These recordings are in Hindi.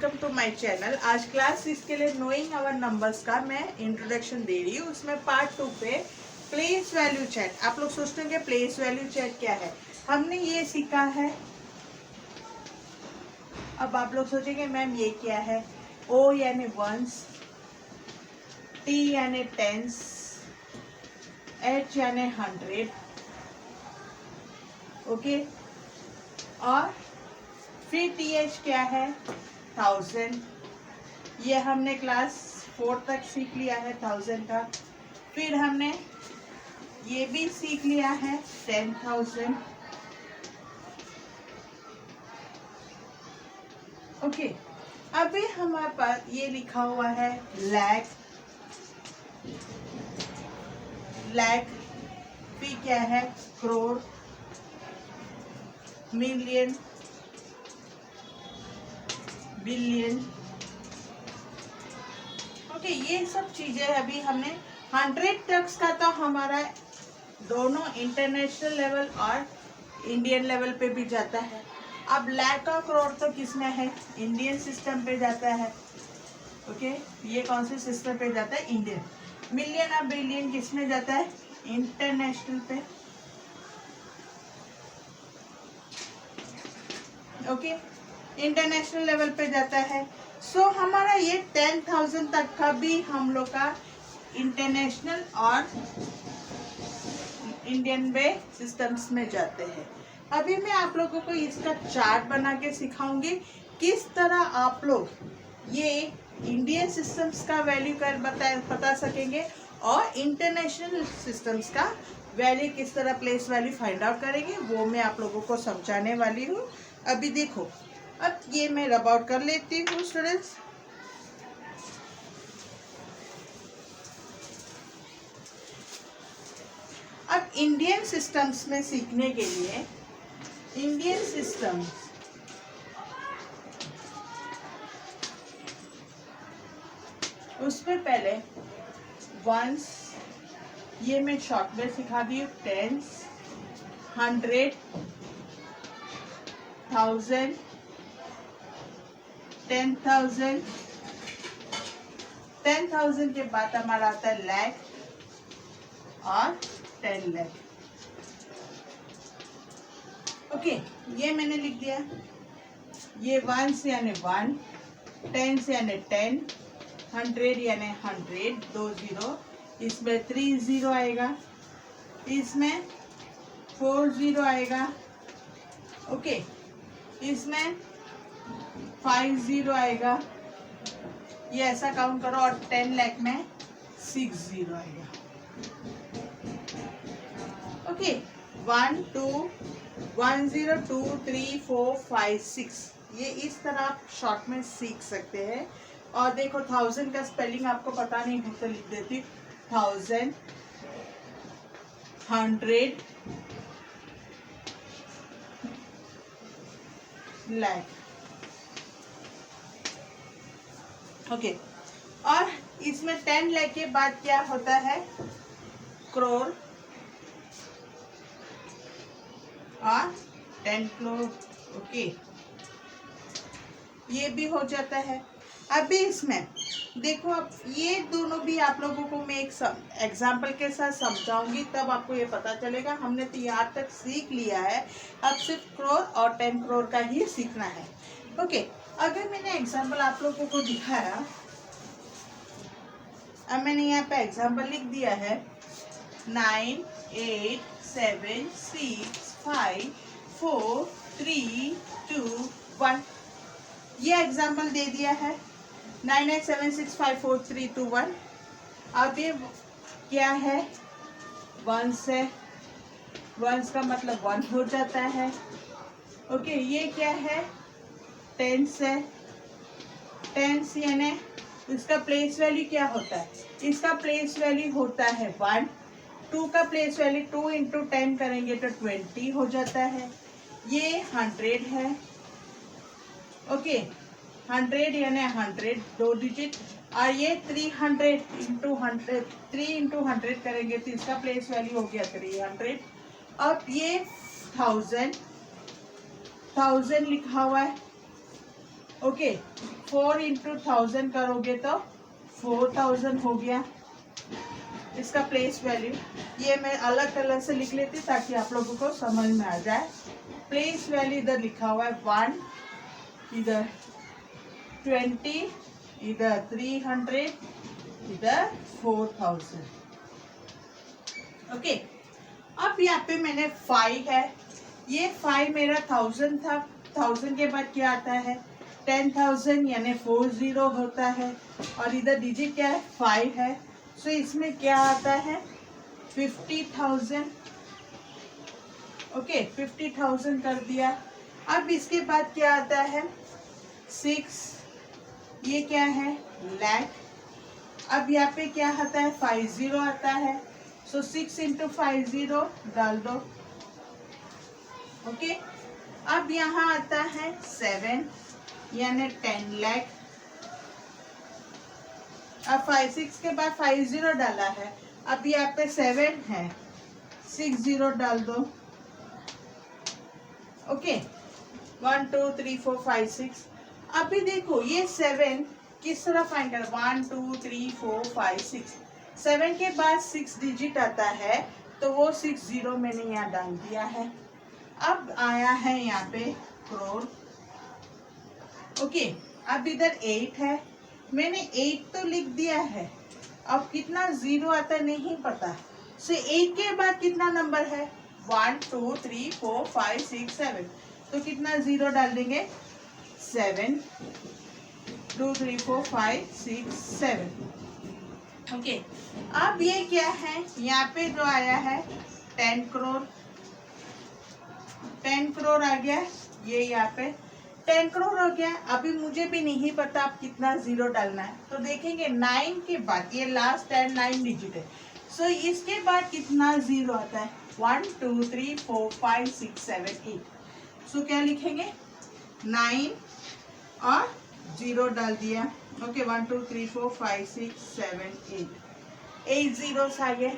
Welcome to my channel. आज क्लास इसके लिए नोइंग आवर नंबर्स का मैं इंट्रोडक्शन दे रही हूँ। उसमें पार्ट 2 पे प्लेस वैल्यू चेक। आप लोग सोचते होंगे प्लेस वैल्यू चेक क्या है। हमने ये सीखा है। अब आप लोग सोचेंगे मैम ये क्या है। ओ यानी वंस, टी यानी टेंस, एच यानी 100, ओके। और फिर टी एच क्या है, 1000। ये हमने क्लास 4 तक सीख लिया है 1000 का। फिर हमने ये भी सीख लिया है 10,000, ओके। अभी हमारे पास ये लिखा हुआ है लाख, लाख। फिर क्या है, करोड़, मिलियन, बिलियन, ओके। ये सब चीजें अभी हमने 100 तक का तो हमारा दोनों इंटरनेशनल लेवल और इंडियन लेवल पे भी जाता है। अब लाख और करोड़ तो किसमें है, इंडियन सिस्टम पे जाता है, ओके। ये कौन से सिस्टम पे जाता है, इंडियन। मिलियन और बिलियन किसमें जाता है, इंटरनेशनल पे, ओके। इंटरनेशनल लेवल पे जाता है। सो हमारा ये 10,000 तक का भी हम लोग का इंटरनेशनल और इंडियन वे सिस्टम्स में जाते हैं। अभी मैं आप लोगों को इसका चार्ट बना के सिखाऊंगी किस तरह आप लोग ये इंडियन सिस्टम्स का वैल्यू कर बता सकेंगे और इंटरनेशनल सिस्टम्स का वैल्यू किस तरह प्लेस वैल्यू फाइंड आउट करेंगे, वो मैं आप लोगों को समझाने वाली हूँ। अभी देखो, अब ये मैं रब आउट कर लेती हूँ स्टूडेंट्स। अब इंडियन सिस्टम्स में सीखने के लिए इंडियन सिस्टम्स उसमें पहले वंस, ये मैं शॉर्ट में सिखा दी हूँ, टेंस, 100, 1000, 10,000, 10,000 के बाद हमारा आता है लाख और 10 लाख, ओके। ये मैंने लिख दिया। ये वंस यानी 1, टेंस यानी 10, 100 यानी 100, 2 0, इसमें 3 0 आएगा, इसमें 4 0 आएगा, ओके। इसमें 5 0 आएगा, ये ऐसा काउंट करो। और 10 लाख में 6 0 आएगा, ओके। 1 2 1 0 2 3 4 5 6, ये इस तरह आप शॉर्ट में सीख सकते हैं। और देखो 1000 का स्पेलिंग आपको पता नहीं है तो लिख देती 1000, 100, लाख, ओके। और इसमें 10 लाख के बाद क्या होता है, करोड़ और 10 करोड़, ओके। ये भी हो जाता है। अभी इसमें देखो, अब ये दोनों भी आप लोगों को मैं एक एग्जाम्पल के साथ समझाऊंगी, तब आपको ये पता चलेगा। हमने तो यहाँ तक सीख लिया है, अब सिर्फ करोड़ और 10 करोड़ का ही सीखना है, ओके। अगर मैंने एग्जाम्पल आप लोगों को दिखाया, अब मैंने यहाँ पे एग्जाम्पल लिख दिया है 9 8 7 6 5 4 3 2 1, ये एग्जाम्पल दे दिया है 9 8 7 6 5 4 3 2 1। अब ये क्या है, वंस है, वंस का मतलब 1 हो जाता है, ओके। ये क्या है, टेंस है, टेंस यानी इसका प्लेस वैल्यू क्या होता है, इसका प्लेस वैल्यू होता है 1। 2 का प्लेस वैल्यू 2 इंटू 10 करेंगे तो 20 हो जाता है। ये 100 है, ओके। 100 यानी 100, 2 डिजिट। और ये 300 इंटू 100, 3 इंटू 100 करेंगे तो इसका प्लेस वैल्यू हो गया 300। अब ये 1000 लिखा हुआ है, ओके। 4 इंटू 1000 करोगे तो 4000 हो गया इसका प्लेस वैल्यू। ये मैं अलग अलग से लिख लेती ताकि आप लोगों को समझ में आ जाए। प्लेस वैल्यू इधर लिखा हुआ है 1, इधर 20, इधर 300, इधर 4000। ओके, अब यहाँ पे मैंने 5 है, ये 5 मेरा 1000 था। 1000 के बाद क्या आता है 10,000 यानी 40 होता है, और इधर डिजिट क्या है 5 है। सो इसमें क्या आता है 50,000। ओके, 50,000 कर दिया। अब इसके बाद क्या आता है 6, ये क्या है लाख। अब यहाँ पे क्या आता है 50 आता है। सो 6 इंटू 50 डाल दो। ओके, अब यहाँ आता है 7 यानी 10 लाख। अब 6 के बाद 50 डाला है, अब यहाँ पे 7 है, 60 डाल दो। ओके, 1 2 3 4 5 6। अभी देखो ये 7 किस तरह फाइंड कर 1 2 3 4 5 6। 7 के बाद 6 डिजिट आता है तो वो 60 मैंने यहाँ डाल दिया है। अब आया है यहाँ पे करोड़। ओके, अब इधर 8 है, मैंने 8 तो लिख दिया है, अब कितना 0 आता नहीं पता। सो 8 के बाद कितना नंबर है 1 2 3 4 5 6 7, तो कितना 0 डाल देंगे 7 2 3 4 5 6 7। ओके, अब ये क्या है यहाँ पे जो आया है 10 करोड़। 10 करोड़ आ गया, ये यहाँ पे 10 करोड़ हो गया। अभी मुझे भी नहीं पता आप कितना 0 डालना है, तो देखेंगे 9 के बाद ये लास्ट 10 9 डिजिट है। सो इसके बाद कितना 0 आता है 1 2 3 4 5 6 7 8। सो क्या लिखेंगे 9 और 0 डाल दिया। ओके, 1 2 3 4 5 6 7 8 zeros आ गए।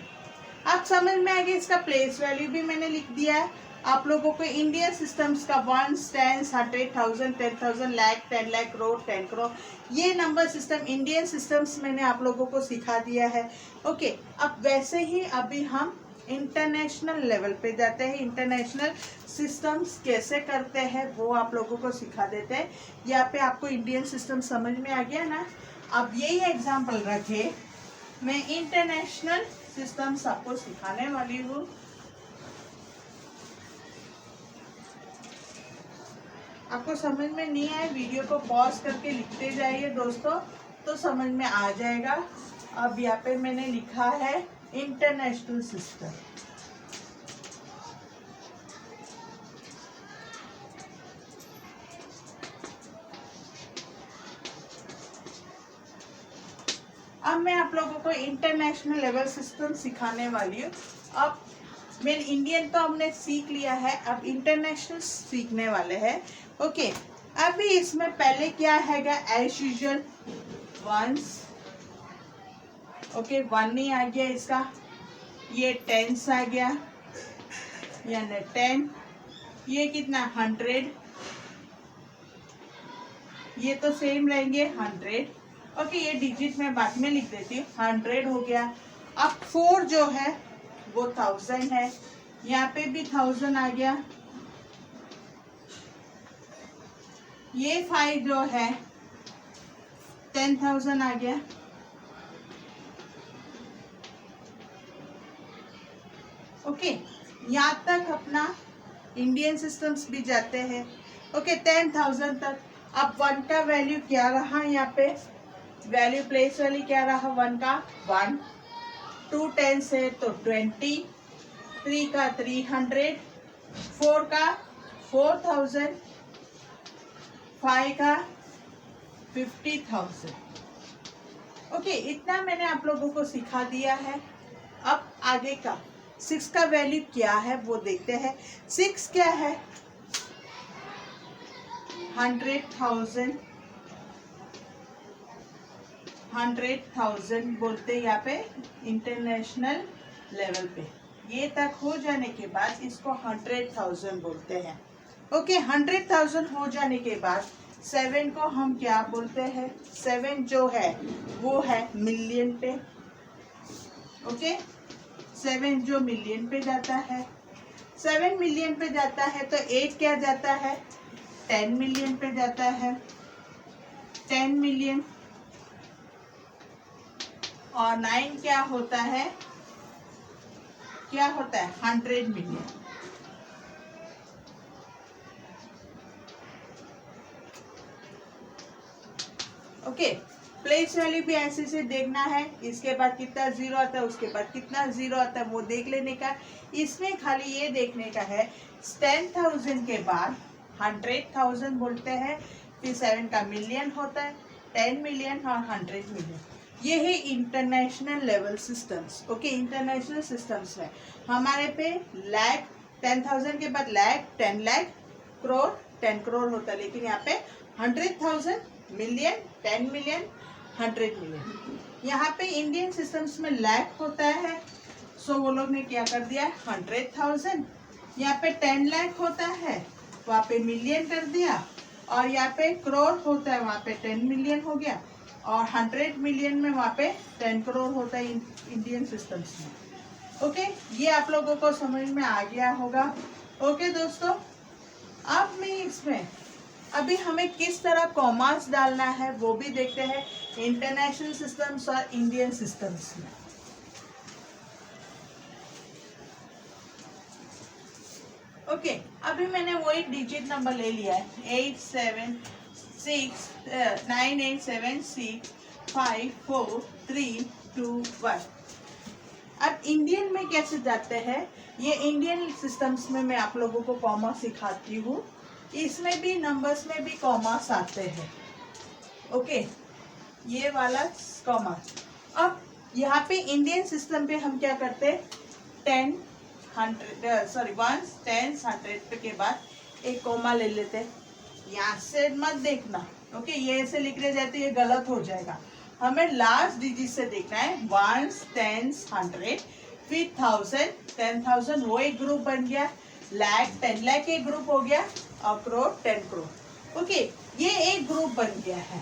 अब समझ में आ गया, इसका प्लेस वैल्यू भी मैंने लिख दिया है। आप लोगों को इंडियन सिस्टम्स का 1 10 100 1000 10,000 लाख 10 लाख करोड़ 10 करोड़ ये नंबर सिस्टम इंडियन सिस्टम्स मैंने आप लोगों को सिखा दिया है। ओके, अब वैसे ही अभी हम इंटरनेशनल लेवल पे जाते हैं। इंटरनेशनल सिस्टम्स कैसे करते हैं वो आप लोगों को सिखा देते हैं। यहाँ पे आपको इंडियन सिस्टम समझ में आ गया ना। अब यही एग्जाम्पल रखे, मैं इंटरनेशनल सिस्टम्स आपको सिखाने वाली हूँ। आपको समझ में नहीं आए वीडियो को पॉज करके लिखते जाइए दोस्तों, तो समझ में आ जाएगा। अब यहाँ पे मैंने लिखा है इंटरनेशनल सिस्टम। अब मैं आप लोगों को इंटरनेशनल लेवल सिस्टम सिखाने वाली हूँ। अब मेन इंडियन तो हमने सीख लिया है, अब इंटरनेशनल सीखने वाले हैं। ओके, अभी इसमें पहले क्या हैगा एज यूजुअल वंस। ओके, 1 नहीं आ गया इसका, ये टेंस आ गया यानी 10, ये कितना 100, ये तो सेम रहेंगे 100। ओके, ये डिजिट में बाद में लिख देती हूँ, 100 हो गया। अब 4 जो है वो 1000 है, यहाँ पे भी 1000 आ गया। ये 5 जो है 10,000 आ गया। ओके, यहाँ तक अपना इंडियन सिस्टम्स भी जाते हैं। ओके, 10,000 तक। अब 1 का वैल्यू क्या रहा, यहाँ पे वैल्यू प्लेस वैल्यू क्या रहा 1 का 1, 2 10 है तो 20, 3 का 300, 4 का 4000, 5 का 50,000। ओके, इतना मैंने आप लोगों को सिखा दिया है। अब आगे का 6 का वैल्यू क्या है वो देखते हैं। 6 क्या है 100,000, 100,000 बोलते हैं यहाँ पे इंटरनेशनल लेवल पे। ये तक हो जाने के बाद इसको 100,000 बोलते हैं। ओके, 100,000 हो जाने के बाद 7 को हम क्या बोलते हैं, 7 जो है वो है मिलियन पे। ओके, 7 जो मिलियन पे जाता है, 7 मिलियन पे जाता है तो 8 क्या जाता है, 10 मिलियन पे जाता है, 10 मिलियन। और 9 क्या होता है, क्या होता है, 100 मिलियन। ओके, प्लेस वैल्यू भी ऐसे से देखना है, इसके बाद कितना जीरो आता है, उसके बाद कितना जीरो आता है वो देख लेने का। इसमें खाली ये देखने का है 10,000 के बाद 100,000 बोलते हैं, फिर 7 का मिलियन होता है, 10 मिलियन और 100 मिलियन। ये है international level systems. Okay, international systems में हमारे पे लाख, 10,000 के बाद लाख, 10 लाख, करोड़, 10 करोड़ होता है, लेकिन यहाँ पे 100,000, मिलियन, 10 मिलियन, 100 मिलियन। यहाँ पे इंडियन सिस्टम्स में लाख होता है, सो वो लोग ने क्या कर दिया, 100,000। यहाँ पे 10 लाख होता है, वहाँ पे मिलियन कर दिया, और यहाँ पे करोड़ होता है, वहाँ पे 10 मिलियन हो गया, और 100 मिलियन में वहाँ पे 10 करोड़ होता है इंडियन सिस्टम्स में। ओके, ये आप लोगों को समझ में आ गया होगा। ओके दोस्तों, अब मैं इसमें अभी हमें किस तरह कॉमास डालना है वो भी देखते हैं, इंटरनेशनल सिस्टम्स और इंडियन सिस्टम्स में। ओके, अभी मैंने वही डिजिट नंबर ले लिया है, 87698765432 1। अब इंडियन में कैसे जाते हैं, ये इंडियन सिस्टम्स में मैं आप लोगों को कॉमा सिखाती हूँ। इसमें भी नंबर्स में भी कॉमास आते हैं। ओके, ये वाला कॉमा। अब यहाँ पे इंडियन सिस्टम पे हम क्या करते हैं, 10, 100 1 10 100 के बाद एक कॉमा ले लेते हैं। यहाँ से मत देखना, ओके, ये ऐसे लिख रहे जाते, ये गलत हो जाएगा। हमें लास्ट डिजिट से देखना है, 1 10 100, फिर 1000 10,000, वो एक ग्रुप बन गया, लाख 10 लाख एक ग्रुप हो गया, और करोड़ 10 करोड़। ओके, ये एक ग्रुप बन गया है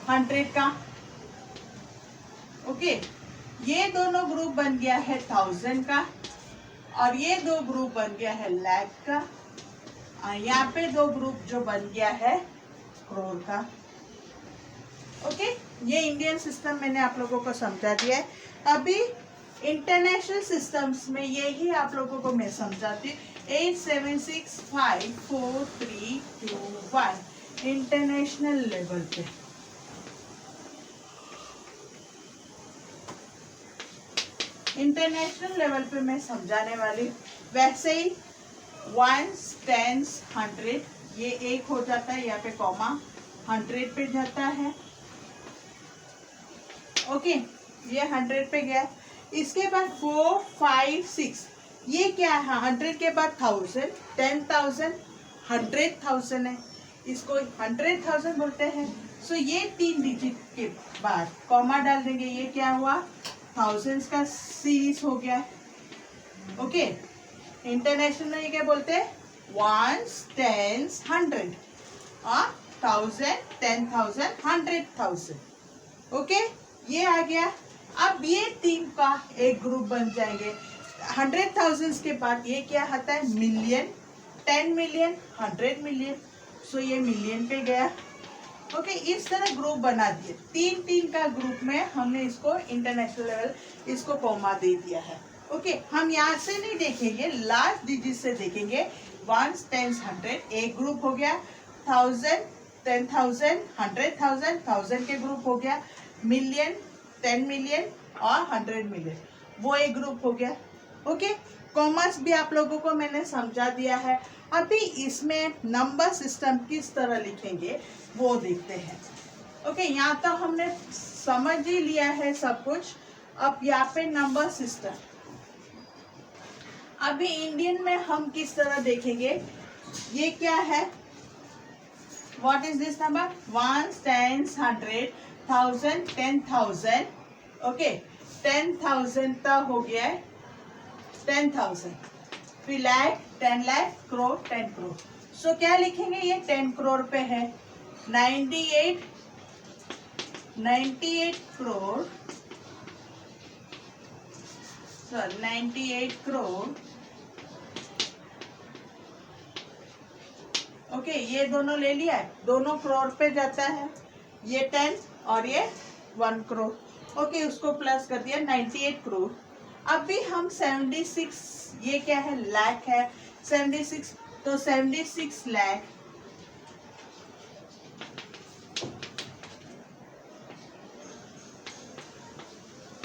100 का। ओके, ये दोनों ग्रुप बन गया है 1000 का, और ये दो ग्रुप बन गया है लाख का, और यहाँ पे दो ग्रुप जो बन गया है करोड़ का। ओके, ये इंडियन सिस्टम मैंने आप लोगों को समझा दिया है। अभी इंटरनेशनल सिस्टम्स में यही आप लोगों को मैं समझाती हूँ, 8765432 इंटरनेशनल लेवल पे। इंटरनेशनल लेवल पे मैं समझाने वाली। वैसे ही 1 10 100 ये एक हो जाता है, यहाँ पे कॉमा 100 पे जाता है। ओके, ये 100 पे गया। इसके बाद 4 5 6 ये क्या है, 100 के बाद 1000 10,000 100,000 है, इसको 100,000 बोलते हैं। सो ये 3 डिजिट के बाद कॉमा डाल देंगे, ये क्या हुआ, थाउजेंड्स का सीरीज हो गया। ओके, इंटरनेशनल में ये क्या बोलते हैं, 1 10 100 और 1000 10,000 100,000। ओके, ये आ गया। अब ये 3 का एक ग्रुप बन जाएंगे। 100,000 के बाद ये क्या आता है, मिलियन, 10 मिलियन 100 मिलियन, सो ये मिलियन पे गया। ओके, इस तरह ग्रुप बना दिए, 3 का ग्रुप में हमने इसको इंटरनेशनल लेवल, इसको कॉमा दे दिया है। ओके, हम यहाँ से नहीं देखेंगे, लास्ट डिजिट से देखेंगे। 1 10 100 एक ग्रुप हो गया, 1000 10,000 100,000 1000 के ग्रुप हो गया, मिलियन 10 मिलियन और 100 मिलियन वो एक ग्रुप हो गया। ओके, कॉमर्स भी आप लोगों को मैंने समझा दिया है। अभी इसमें नंबर सिस्टम किस तरह लिखेंगे वो देखते हैं। ओके, यहाँ तो हमने समझ ही लिया है सब कुछ। अब यहाँ पे नंबर सिस्टम, अभी इंडियन में हम किस तरह देखेंगे, ये क्या है, what is this number, 1 10 100 1000 10,000। Okay, 10,000 तक हो गया है, 10,000, फिर लाख 10 लाख, करोड़ 10 करोड़। सो क्या लिखेंगे, ये 10 करोड़ पे है। 98 crore, sorry 98 crore। ओके, ये दोनों ले लिया है, दोनों करोड़ पे जाता है, ये 10 और ये 1 करोड़। ओके, उसको प्लस कर दिया 98 करोड़। अब भी हम 76, ये क्या है, लाख है, 76, तो 76 लाख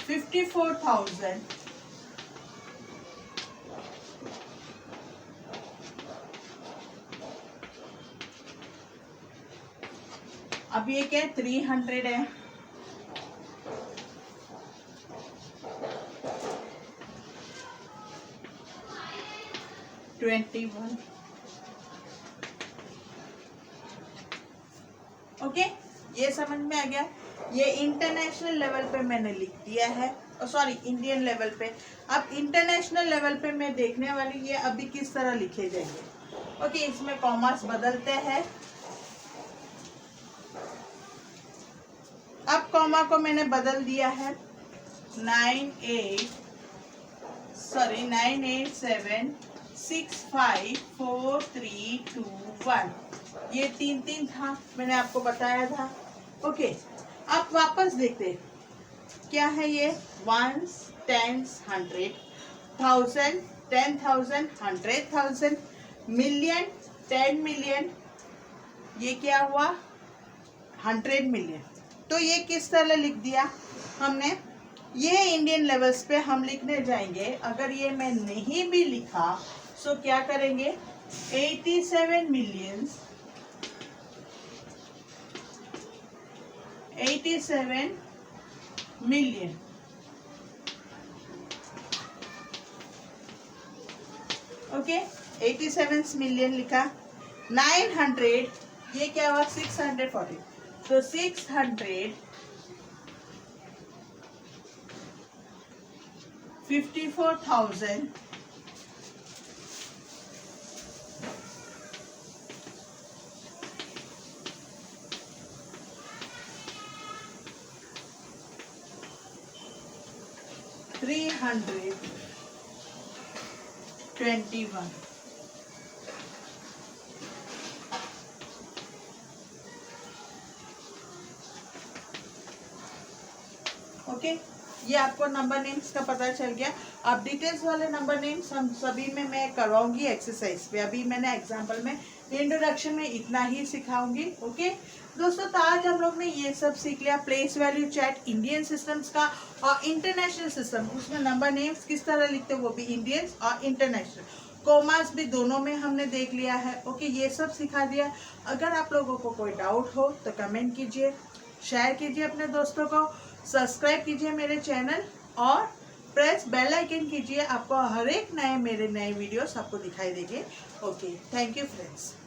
54,000 अब ये क्या है, 300 है, ओके, ये समझ में आ गया। ये इंटरनेशनल लेवल पे मैंने लिख दिया है, सॉरी इंडियन लेवल पे। अब इंटरनेशनल लेवल पे मैं देखने वाली ये अभी किस तरह लिखे जाएंगे। ओके, इसमें कॉमर्स बदलते हैं। अब कॉमा को मैंने बदल दिया है 98765432 ये 3 था, मैंने आपको बताया था। ओके, अब वापस देखते हैं क्या है ये, 1s, 10s, 100, 1000, 10,000, 100,000, मिलियन, 10 मिलियन, ये क्या हुआ, 100 मिलियन। तो ये किस तरह लिख दिया हमने, ये इंडियन लेवल्स पे हम लिखने जाएंगे। अगर ये मैं नहीं भी लिखा तो क्या करेंगे, 87 मिलियन, 87 मिलियन, ओके, 87 मिलियन लिखा। 900, ये क्या हुआ, 640, तो 654,000 321। ओके, ये आपको नंबर नेम्स का पता चल गया। अब डिटेल्स वाले नंबर नेम्स हम सभी में मैं करवाऊंगी एक्सरसाइज पे। अभी मैंने एग्जांपल में इंट्रोडक्शन में इतना ही सिखाऊंगी। ओके दोस्तों, तो आज हम लोग ने ये सब सीख लिया, place value chat, Indian systems का और इंटरनेशनल सिस्टम, उसमें नंबर नेम्स किस तरह लिखते हैं वो भी इंडियन और इंटरनेशनल, कॉमर्स भी दोनों में हमने देख लिया है। ओके, ये सब सिखा दिया। अगर आप लोगों को कोई डाउट हो तो कमेंट कीजिए, शेयर कीजिए अपने दोस्तों को, सब्सक्राइब कीजिए मेरे चैनल और प्रेस बेल आइकन कीजिए। आपको हर एक मेरे नए वीडियोस आपको दिखाई देंगे। Okay, thank you friends.